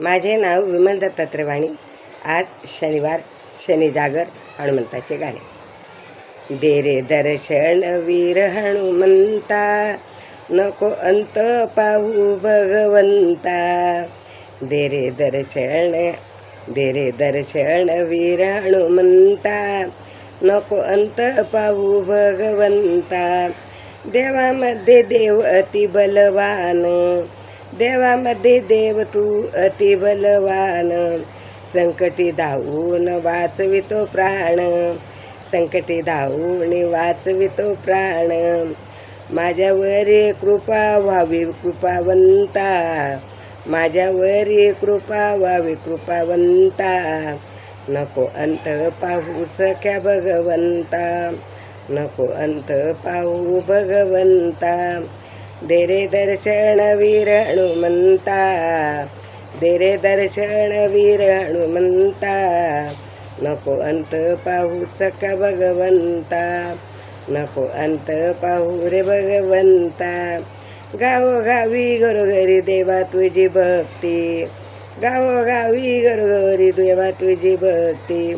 माझे नाव विमल दत्तात्रय वाणी. आज शनिवार, शनी जागर, हनुमंताचे गाणे. दे रे दर्शन वीर हनुमंता, नको अंत पाहू भगवंता. दे रे दर्शन, दे रे दर्शन वीर हनुमंता, नको अंत पाहू भगवंता. देवामध्ये देव अति बलवान, देवामध्ये देव तू अति बलवान. संकटी धावून वाचवितो प्राण, संकटी धावून वाचवितो प्राण. माझ्यावरी कृपा व्हावी कृपावंता, माझ्यावरी कृपा व्हावी कृपावंता. नको अंत पाहू सख्या भगवंता, नको अंत पाहू भगवंता. दे रे दर्शन वीर हनुमंता, दे रे दर्शन वीर हनुमंता. नको अंत पाहू सख्या भगवंता, नको अंत पाहू रे भगवंता. गावोगावी घरोघरी देवा तुझी भक्ती, गावोगावी घरोघरी देवा तुझी भक्ती.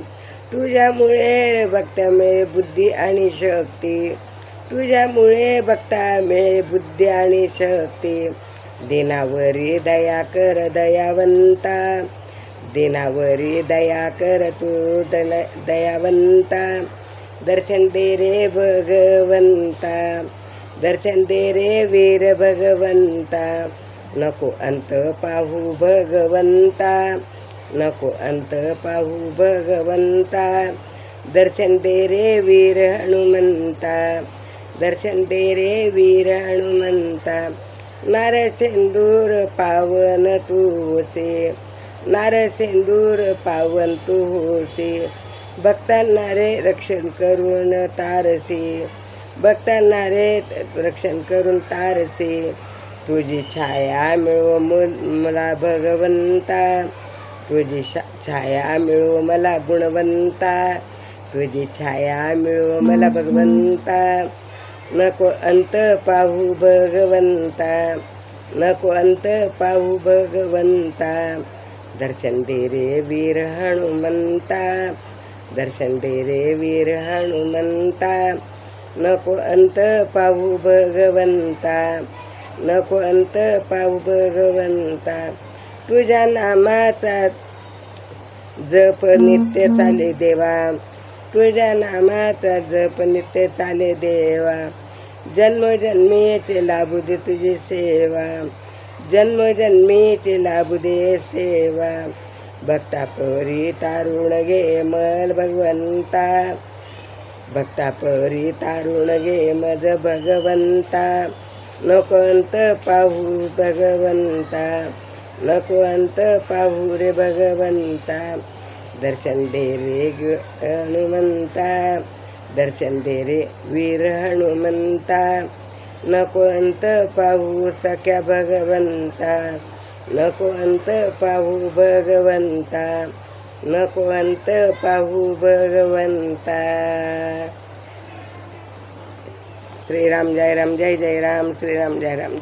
तुझ्यामुळे भक्त्या मिळे बुद्धी आणि शक्ती, तुझ्यामुळे भक्ता मिळे बुद्धी आणि शक्ती. दिनावरी दया कर दयावंता, दिनावरी दया कर तू दयावंता. दर्शन दे रे भगवंता, दर्शन दे रे वीर भगवंता. नको अंत पाहू भगवंता, नको अंत पाहू भगवंता. दर्शन दे रे वीर हनुमंता, दर्शन दे रे वीर हनुमंता. नारसिंदूर पावन तू होसे, नारसिंदूर पावन तू होसे. भक्तांना रे रक्षण करून तारसे, भक्तांना रे रक्षण करून तारसे. तुझी छाया मिळो मला भगवंता, तुझी छाया मिळो मला गुणवंता. तुझी छाया मिळो मला भगवंता. नको अंत पाहू भगवंता, नको अंत पाहू भगवंता. दर्शन दे रे वीर हनुमंता, दर्शन दे रे वीर हनुमंता. नको अंत पाहू भगवंता, नको अंत पाहू भगवंता. तुझ्या नामाचा जप नित्य चाले देवा, तुझ्या नामाचा जप नित्य चाले देवा. जन्मजन्मीचे लाभू दे तुझी सेवा, जन्मजन्मीचे लाभू दे सेवा. भक्ता परी तारुण घे मल भगवंता, भक्ता परी तारुण घे मज भगवंता. नको अंत पाहू भगवंता, नको अंत पाहू रे भगवंता. दर्शन दे रे हनुमंता, दर्शन दे रे वीर हनुमंता. नको अंत पाहू सख्या भगवंता, नको अंत पाहू भगवंता, नको अंत पाहू भगवंता. श्रीराम जय राम, जय जय राम, श्रीराम जय राम.